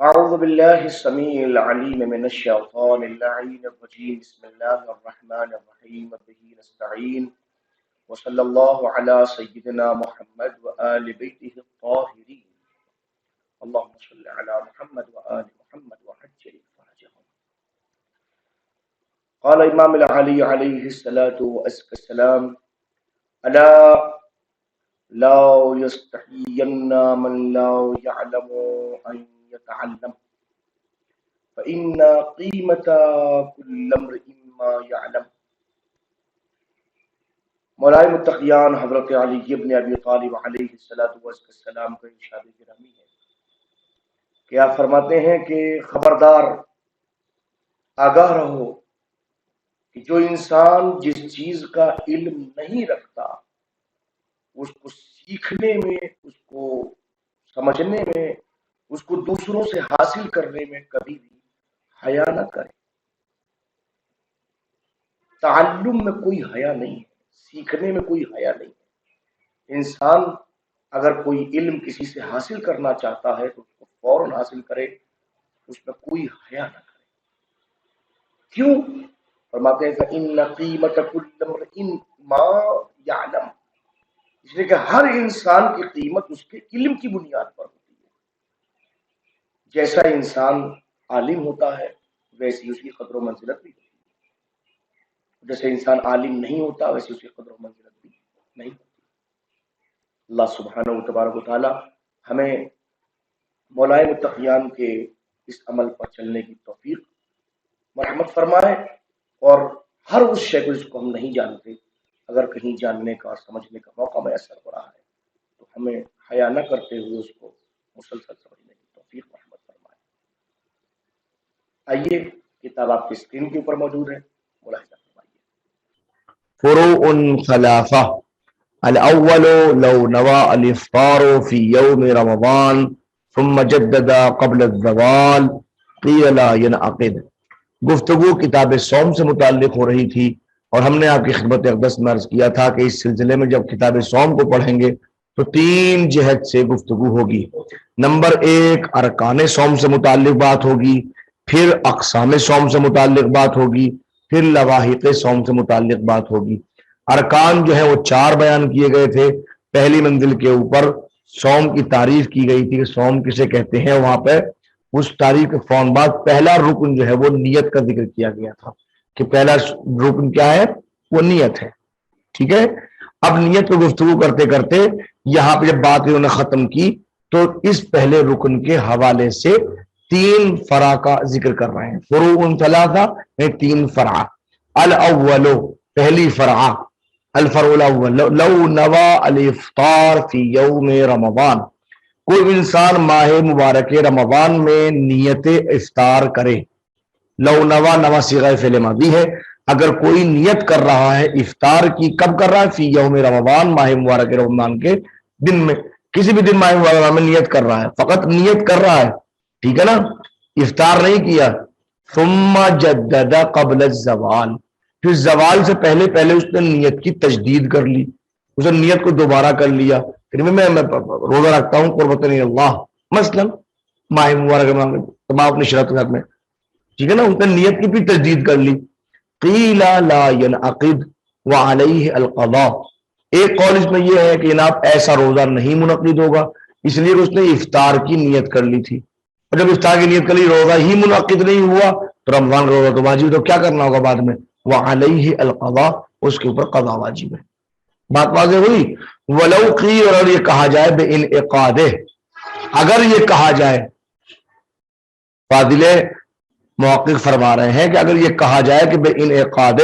أعوذ بالله السميع العليم من الشيطان اللعين الرجيم بسم الله الرحمن الرحيم به نستعين وصلى الله على سيدنا محمد وآل بيته الطاهرين اللهم صل على محمد وآل محمد وعجل فرجهم. قال امام العلی علیہ الصلاة والسلام ألا لا يستحين من لا يعلم أن يتعلم فإن قيمة كل امرئ ما يعلم. مولانا متقیان حضرت علی ابن ابی طالب علیہ السلام کا ارشاد گرامی ہے کہ آپ فرماتے ہیں کہ خبردار، آگاہ رہو کہ جو انسان جس چیز کا علم نہیں رکھتا اس کو سیکھنے میں، اس کو سمجھنے میں، اس کو دوسروں سے حاصل کرنے میں کبھی بھی حیا نہ کرے. تعلم میں کوئی حیا نہیں ہے، سیکھنے میں کوئی حیا نہیں ہے. انسان اگر کوئی علم کسی سے حاصل کرنا چاہتا ہے تو اس کو فوراً حاصل کرے، اس میں کوئی حیا نہ کرے. کیوں؟ فرماتے ہیں فَإِنَّ قِيمَةَ كُلِّ امْرِئٍ مَا يَعْلَمُ، اس لیے کہ ہر انسان کی قیمت اس کے علم کی بنیاد پر ہوتی ہے. جیسا انسان عالم ہوتا ہے ویسی اس کی قدر و منزلت بھی ہوتی ہے، جیسے انسان عالم نہیں ہوتا ویسی اس کی قدر و منزلت بھی نہیں ہوتی. اللہ سبحانہ و تبارک و تعالی ہمیں مولائے متقیان کے اس عمل پر چلنے کی توفیق مرحمت فرمائے، اور ہر اس شے کو جس کو ہم نہیں جانتے اگر کہیں جاننے کا اور سمجھنے کا موقع میسر ہو رہا ہے تو ہمیں حیا نہ کرتے ہوئے اس کو مسلسل سمجھنے کی توفیق مرحمت فرمائے. آئیے کتاب آپ کی اسکرین کے اوپر موجود ہے، ملاحظہ فرمائیے. فروع ثلاثة. الأول لو نوى الإفطار في يوم رمضان ثم جدد قبل الزوال قيل لا ينعقد. گفتگو کتاب صوم سے متعلق ہو رہی تھی، اور ہم نے آپ کی خدمت اقدس میں عرض کیا تھا کہ اس سلسلے میں جب کتاب صوم کو پڑھیں گے تو 3 جہت سے گفتگو ہوگی. نمبر 1 ارکان صوم سے متعلق بات ہوگی، پھر اقسام صوم سے متعلق بات ہوگی، پھر لواحق صوم سے متعلق بات ہوگی. ارکان جو ہے وہ 4 بیان کیے گئے تھے. پہلی منزل کے اوپر صوم کی تعریف کی گئی تھی کہ صوم کسے کہتے ہیں. وہاں پہ اس تعریف کے فوراً بعد پہلا رکن جو ہے وہ نیت کا ذکر کیا گیا تھا کہ پہلا رکن کیا ہے، وہ نیت ہے. ٹھیک ہے، اب نیت کو گفتگو کرتے کرتے یہاں پہ جب بات انہوں نے ختم کی تو اس پہلے رکن کے حوالے سے 3 فرع کا ذکر کر رہے ہیں. فروع ثلاثہ میں 3 فرع. الاول پہلی فرع، الفرع الاول لو نوى الافطار فی یوم رمضان، کوئی انسان ماہ مبارک رمضان میں نیت افطار کرے. لو نوا، نوا صیغہ فعل ماضی ہے. اگر کوئی نیت کر رہا ہے افطار کی، کب کر رہا ہے؟ فی یوم رمضان، ماہ مبارک رمضان کے دن میں، کسی بھی دن ماہ مبارک میں نیت کر رہا ہے، فقط نیت کر رہا ہے. ٹھیک ہے نا، افطار نہیں کیا. ثم جدد قبل الزوال، پھر زوال سے پہلے پہلے اس نے نیت کی تجدید کر لی، اس نے نیت کو دوبارہ کر لیا. میں روزہ رکھتا ہوں قربت اللہ، مثلا ماہ مبارک تمام اپنی شرط میں، ٹھیک ہے نا، اس نے نیت کی بھی تجدید کر لی. قیل لا ينعقد وعلیہ القضاء، ایک قول اس میں یہ ہے کہ جناب ایسا روزہ نہیں منعقد ہوگا، اس لیے کہ اس نے افطار کی نیت کر لی تھی، اور جب افطار کی نیت کر لی روزہ ہی منعقد نہیں ہوا تو رمضان روزہ تو واجب، تو کیا کرنا ہوگا بعد میں؟ وعلیہ القضاء، اس کے اوپر قضا واجب ہے. بات واضح ہوئی. ولو قیل، اور یہ کہا جائے بانعقاد، اگر یہ کہا جائے، فاضل محقق فرما رہے ہیں کہ اگر یہ کہا جائے کہ بانعقاد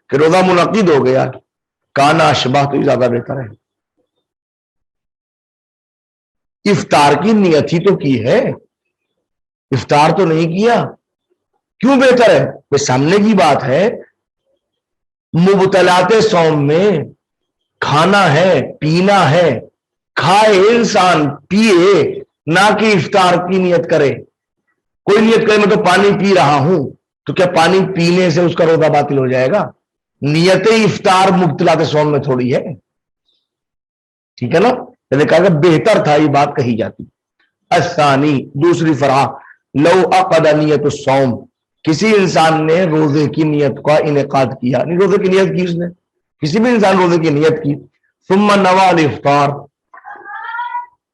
کہ روزہ منعقد ہو گیا، کانا اشبہ، تو زیادہ بہتر ہے. افطار کی نیت ہی تو کی ہے، افطار تو نہیں کیا، کیوں بہتر ہے؟ وہ سامنے کی بات ہے. مبتلات صوم میں کھانا ہے، پینا ہے، کھائے انسان، پیے، نہ کہ افطار کی نیت کرے. کوئی نیت کرے میں تو پانی پی رہا ہوں، تو کیا پانی پینے سے اس کا روزہ باطل ہو جائے گا؟ نیت افطار مبتلات صوم میں تھوڑی ہے. ٹھیک ہے نا، میں نے کہا کہ بہتر تھا یہ بات کہی جاتی. الثانی، دوسری فرع لو عقد نیت الصوم، کسی انسان نے روزے کی نیت کا انعقاد کیا، نہیں روزے کی نیت کی اس نے، کسی بھی انسان روزے کی نیت کی، ثم نوى الافطار،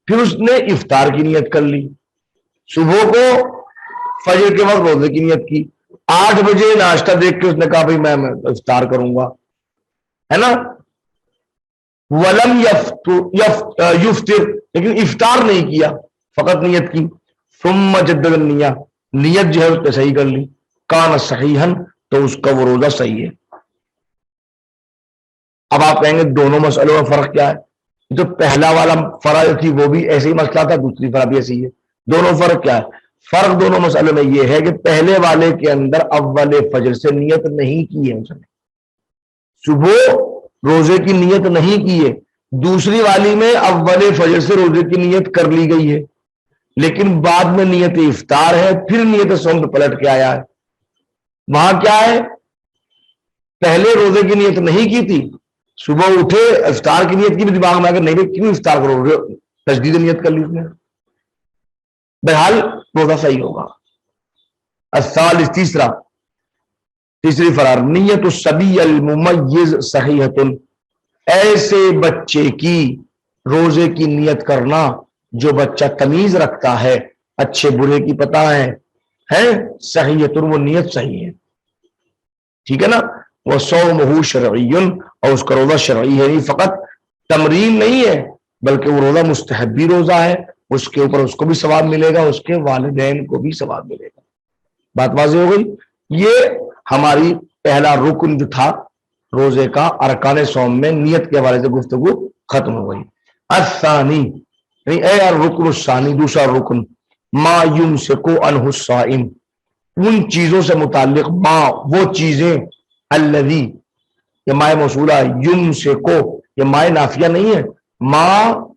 پھر اس نے افطار کی نیت کر لی، صبح کو فجر کے وقت روزے کی نیت کی، 8 بجے ناشتہ دیکھ کے اس نے کہا بھائی میں افطار کروں گا، ہے نا، ولم یفطر، لیکن افطار نہیں کیا، فقط نیت کی، ثم جدد النیہ، نیت جو ہے اس نے صحیح کر لی، کان صحیحا، تو اس کا وہ روزہ صحیح ہے۔ اب آپ کہیں گے دونوں مسئلوں میں فرق کیا ہے؟ جو پہلا والا فرض تھی وہ بھی ایسے ہی مسئلہ تھا، دوسری فرض بھی ایسی ہے، دونوں فرق کیا ہے؟ فرق دونوں مسئلوں میں یہ ہے کہ پہلے والے کے اندر اول فجر سے نیت نہیں کی ہے، اس نے صبح روزے کی نیت نہیں کی ہے، دوسری والی میں اول فجر سے روزے کی نیت کر لی گئی ہے، لیکن بعد میں نیت افطار ہے، پھر نیت صوم پہ پلٹ کے آیا ہے۔ وہاں کیا ہے؟ پہلے روزے کی نیت نہیں کی تھی، صبح اٹھے افطار کی نیت کی بھی دماغ میں، اگر نہیں بھائی کیوں افطار کرو، تجدید نیت کر لی اس نے، بہرحال روزہ صحیح ہوگا۔ الثالث، تیسری فرار، نیت الصبی الممیز صحیحۃ، ایسے بچے کی روزے کی نیت کرنا جو بچہ تمیز رکھتا ہے، اچھے برے کی پتہ ہے صحیحۃ، وہ نیت صحیح ہے، ٹھیک ہے نا، وہ صومہ شرعی، اور اس کا روزہ شرعی ہے، نہیں فقط تمرین نہیں ہے بلکہ وہ روزہ مستحبی روزہ ہے، اس کے اوپر اس کو بھی ثواب ملے گا، اس کے والدین کو بھی ثواب ملے گا۔ بات واضح ہو گئی؟ یہ ہماری پہلا رکن جو تھا روزے کا ارکان صوم میں نیت کے حوالے سے گفتگو ختم ہو گئی۔ الثانی، الرکن الثانی، دوسرا رکن، ما یمسک عنہ الصائم، ان چیزوں سے متعلق، ما وہ چیزیں، الذی یہ مائے موصولہ، یمسکو یہ مائے نافیہ نہیں ہے، ما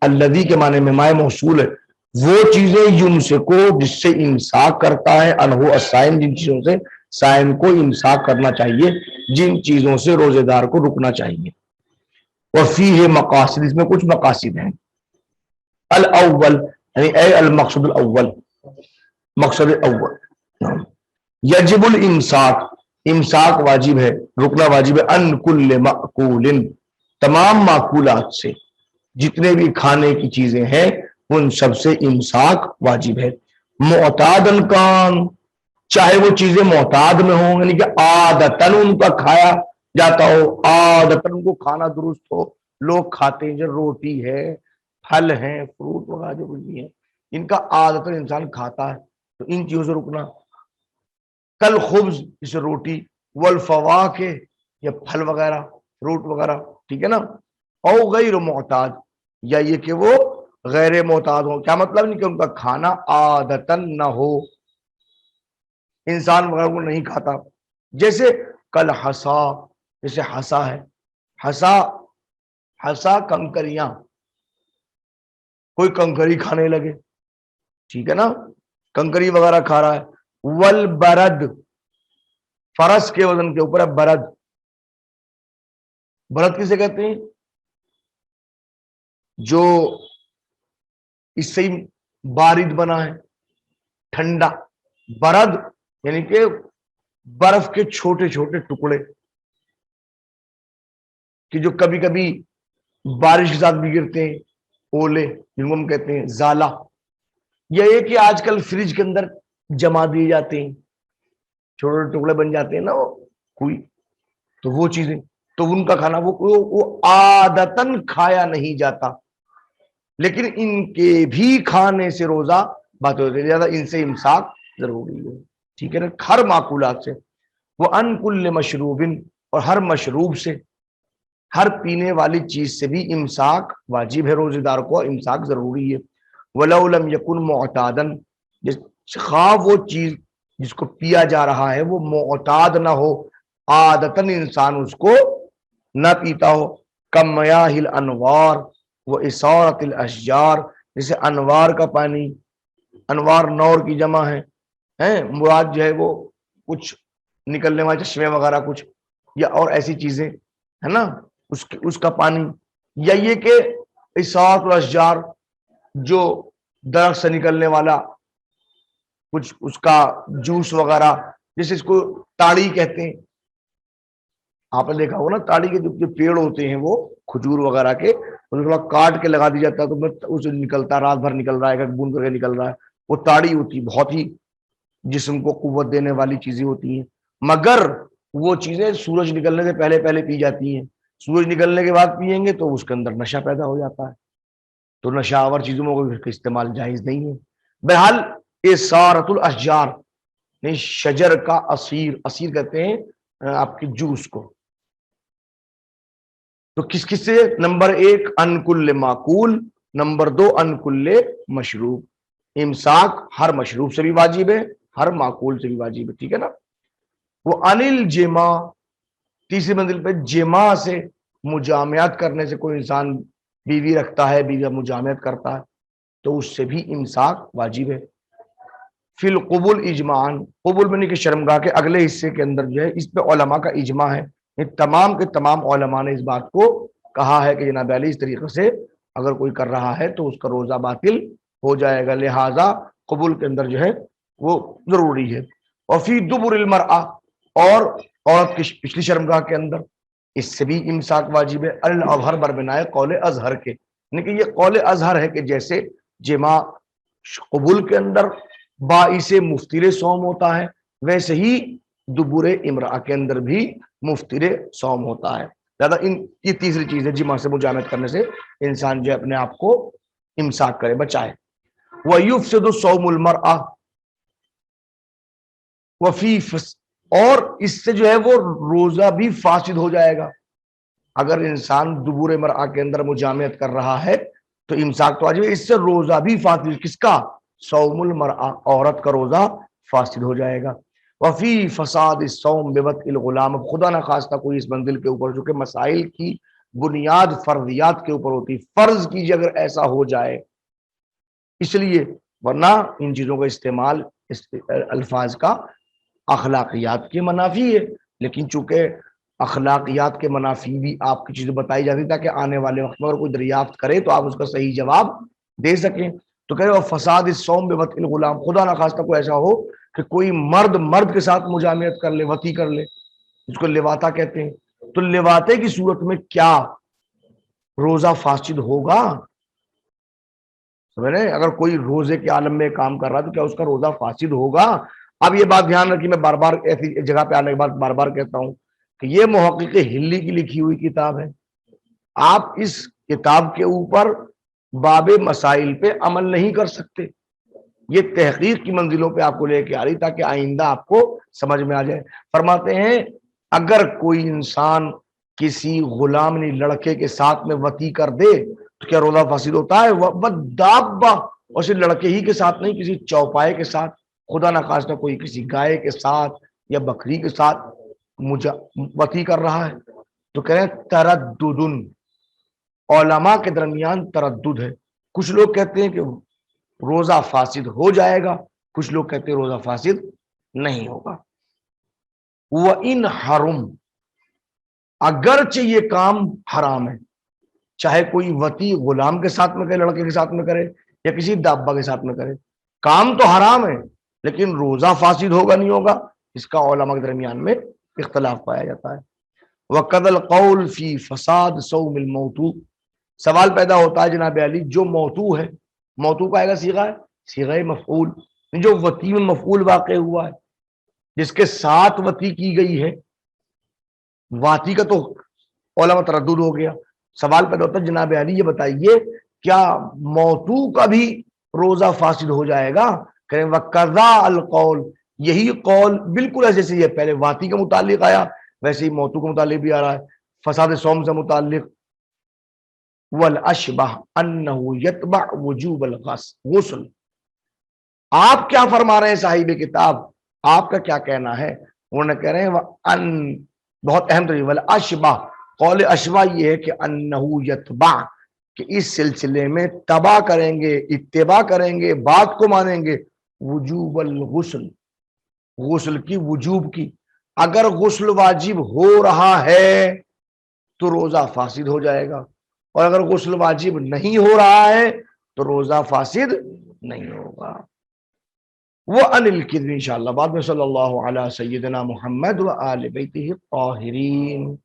الذی کے معنی میں مائے موصول ہے، وہ چیزیں یمسکو جس سے امساک کرتا ہے، عنہ الصائم جن چیزوں سے صائم کو امساک کرنا چاہیے، جن چیزوں سے روزے دار کو رکنا چاہیے۔ وفیہ مقاصد، اس میں کچھ مقاصد ہیں۔ الاول یعنی اے المقصد الاول، مقصد اول، یجب الامساک، امساک واجب ہے، رکنا واجب ہے، ان کل مأکول، تمام معقولات سے، جتنے بھی کھانے کی چیزیں ہیں ان سب سے امساک واجب ہے، معتادن کان، چاہے وہ چیزیں معتاد میں ہوں، یعنی کہ عادتاً ان کا کھایا جاتا ہو، عادتاً ان کو کھانا درست ہو، لوگ کھاتے ہیں، جو روٹی ہے، پھل ہیں، فروٹ وغیرہ جو کچھ بھی ہیں، ان کا عادتاً انسان کھاتا ہے، تو ان چیزوں سے رکنا، کل خبز جسے روٹی، والفواکہ یا پھل وغیرہ، فروٹ وغیرہ، ٹھیک ہے نا، او غیر معتاد، یا یہ کہ وہ غیر معتاد ہو، کیا مطلب نہیں کہ ان کا کھانا عادتاً نہ ہو، انسان وغیرہ کو نہیں کھاتا، جیسے کل حسا، جیسے حسا ہے، حسا، حسا کنکریاں، کوئی کنکری کھانے لگے، ٹھیک ہے نا، کنکری وغیرہ کھا رہا ہے، والبرد، فرس کے وزن کے اوپر ہے برد، برد کسے کہتے ہیں؟ جو اس سے بارد بنا ہے، ٹھنڈا، برد یعنی کہ برف کے چھوٹے چھوٹے ٹکڑے، کہ جو کبھی کبھی بارش کے ساتھ بھی گرتے ہیں، اولے جن کو ہم کہتے ہیں زالہ، یہ کہ آج کل فریج کے اندر جما دیے جاتے ہیں، چھوٹے ٹکڑے بن جاتے ہیں نا وہ کوئی، تو وہ چیزیں، تو ان کا کھانا وہ عادتاً کھایا نہیں جاتا، لیکن ان کے بھی کھانے سے روزہ بات ہوتی ہے، زیادہ ان سے امساک ضروری ہے، ٹھیک ہے نا، ہر معقولات سے، وہ ان کل مشروب، اور ہر مشروب سے، ہر پینے والی چیز سے بھی امساک واجب ہے، روزے دار کو امساک ضروری ہے، ولو لم یکن معتادا، خواہ وہ چیز جس کو پیا جا رہا ہے وہ معتاد نہ ہو، عادتاً انسان اس کو نہ پیتا ہو، کم میاہ الانوار و اسارت الاشجار، جیسے انوار کا پانی، انوار نور کی جمع ہے، مراد جو ہے وہ کچھ نکلنے والے چشمے وغیرہ کچھ، یا اور ایسی چیزیں ہے نا، اس کا پانی، یا یہ کہ اسارت الاشجار جو درخت سے نکلنے والا کچھ اس کا جوس وغیرہ، جیسے اس کو تاڑی کہتے ہیں، آپ نے دیکھا ہوگا نا تاڑی کے جو پیڑ ہوتے ہیں وہ کھجور وغیرہ کے، انہیں تھوڑا کاٹ کے لگا دیا جاتا ہے تو اسے نکلتا ہے، رات بھر نکل رہا ہے، بون کر کے نکل رہا ہے، وہ تاڑی ہوتی ہے، بہت ہی جسم کو قوت دینے والی چیزیں ہوتی ہیں، مگر وہ چیزیں سورج نکلنے سے پہلے پہلے پی جاتی ہیں، سورج نکلنے کے بعد پیئیں گے تو اس کے اندر نشہ پیدا ہو جاتا ہے، تو نشہ آور چیزوں کا استعمال جائز نہیں ہے۔ بہرحال اثارۃ الاشجار، نہیں شجر کا عصیر، عصیر کہتے ہیں آپ کے جوس کو، تو کس کس سے؟ نمبر 1 ان کل معقول، نمبر 2 ان کل مشروب، امساک ہر مشروب سے بھی واجب ہے، ہر معقول سے بھی واجب ہے، ٹھیک ہے نا۔ وہ انل جما، تیسری منزل پہ جما سے، مجامعات کرنے سے، کوئی انسان بیوی رکھتا ہے، بیوی مجامعات کرتا ہے تو اس سے بھی امساک واجب ہے۔ فی القبول اجماعان، قبول میں نہیں کہ شرمگاہ کے اگلے حصے کے اندر جو ہے اس پہ علماء کا اجماع ہے، یہ تمام کے تمام علماء نے اس بات کو کہا ہے کہ جناب علی اس طریقے سے اگر کوئی کر رہا ہے تو اس کا روزہ باطل ہو جائے گا، لہذا قبول کے اندر جو ہے وہ ضروری ہے۔ اور فی دبر المرأہ، اور عورت کی پچھلی شرمگاہ کے اندر، اس سے بھی امساک واجب ہے، الاظہر بربنائے قول اظہر کے، یعنی کہ یہ قول اظہر ہے کہ جیسے جماع قبول کے اندر باعث مفتر صوم ہوتا ہے، ویسے ہی دبر امرأہ کے اندر بھی مفتر صوم ہوتا ہے، لہذا یہ تیسری چیز ہے، جماع سے مجامعت کرنے سے انسان جو اپنے آپ کو امساک کرے، بچائے۔ وَيُفْسِدُ الصَّوْمُ الْمَرْأَةُ وَفِي، اور اس سے جو ہے وہ روزہ بھی فاسد ہو جائے گا، اگر انسان دبر مرأہ کے اندر مجامعت کر رہا ہے تو امساک تو واجب ہے، اس سے روزہ بھی فاسد، کس کا؟ صوم المرأہ، عورت کا روزہ فاسد ہو جائے گا۔ وفی فساد الصوم بوطء الغلام، خدا نہ خواستہ کوئی اس منزل کے اوپر، جو کہ مسائل کی بنیاد فرضیات کے اوپر ہوتی، فرض کیجیے اگر ایسا ہو جائے، اس لیے، ورنہ ان چیزوں کا استعمال اس الفاظ کا اخلاقیات کے منافی ہے، لیکن چونکہ اخلاقیات کے منافی بھی آپ کی چیزیں بتائی جاتی تاکہ آنے والے وقت میں اگر کوئی دریافت کرے تو آپ اس کا صحیح جواب دے سکیں، تو کہہ رہے ہو فساد الصوم بوطء الغلام، خدا نہ خواستہ کوئی ایسا ہو کہ کوئی مرد مرد کے ساتھ مجامعت کر لے، وطی کر لے، اس کو لواطہ کہتے ہیں، تو لواطے کی صورت میں کیا روزہ فاسد ہوگا؟ سمجھ رہے ہیں؟ اگر کوئی روزے کے عالم میں کام کر رہا ہے تو کیا اس کا روزہ فاسد ہوگا؟ اب یہ بات دھیان رکھیے، میں بار بار ایسی جگہ پہ آنے کے بعد بار بار کہتا ہوں کہ یہ محقق ہلی کی لکھی ہوئی کتاب ہے، آپ اس کتاب کے اوپر باب مسائل پہ عمل نہیں کر سکتے، یہ تحقیق کی منزلوں پہ آپ کو لے کے آ رہی تاکہ آئندہ آپ کو سمجھ میں آ جائے۔ فرماتے ہیں اگر کوئی انسان کسی غلام لڑکے کے ساتھ میں وطی کر دے تو کیا روزہ فاسد ہوتا ہے؟ وَدَابَّہ، اور صرف لڑکے ہی کے ساتھ نہیں، کسی چوپائے کے ساتھ، خدا نہ خواستہ کوئی کسی گائے کے ساتھ یا بکری کے ساتھ وطی کر رہا ہے تو کہہ رہے ہیں ترددن، علماء کے درمیان تردد ہے، کچھ لوگ کہتے ہیں کہ روزہ فاسد ہو جائے گا، کچھ لوگ کہتے ہیں روزہ فاسد نہیں ہوگا۔ وَإِنْ حَرُمْ، اگرچہ یہ کام حرام ہے، چاہے کوئی وطی غلام کے ساتھ میں کرے، لڑکے کے ساتھ میں کرے یا کسی دابہ کے ساتھ میں کرے، کام تو حرام ہے لیکن روزہ فاسد ہوگا نہیں ہوگا، اس کا علماء کے درمیان میں اختلاف پایا جاتا ہے۔ وَقَدَ الْقَوْلِ فِي فَسَادِ صَوْمِ الْمَوْتُو، سوال پیدا ہوتا ہے جناب علی، جو موتو ہے، موتو کا آئے گا صیغہ ہے، صیغہ مفعول، جو وطی میں مفعول واقع ہوا ہے، جس کے ساتھ وطی کی گئی ہے، واطی کا تو علماء تردد ہو گیا، سوال پیدا ہوتا ہے جناب علی یہ بتائیے کیا موتو کا بھی روزہ فاسد ہو جائے گا؟ کہیں وَقَضَا الْقَوْلِ، یہی قول بالکل ایسے سے یہ پہلے واطی کے متعلق آیا ویسے ہی موتو کے متعلق بھی آ رہا ہے، فساد صوم سے متعلق۔ وَالْأَشْبَهُ أَنَّهُ يَتْبَعُ وُجُوبَ الْغُسْلِ، آپ کیا فرما رہے ہیں صاحب کتاب، آپ کا کیا کہنا ہے؟ انہوں نے کہہ رہے ہیں بہت اہم طریقہ، وَالْأَشْبَهُ، قول اشبہ یہ ہے کہ انہو یتبع، کہ اس سلسلے میں تبع کریں گے، اتباع کریں گے، بات کو مانیں گے، وجوب الغسل، غسل کی وجوب کی، اگر غسل واجب ہو رہا ہے تو روزہ فاسد ہو جائے گا، اور اگر غسل واجب نہیں ہو رہا ہے تو روزہ فاسد نہیں ہوگا۔ وعن الكذب انشاءاللہ بعد میں. صلی اللہ علی سیدنا محمد و آل بیتہ الطاہرین.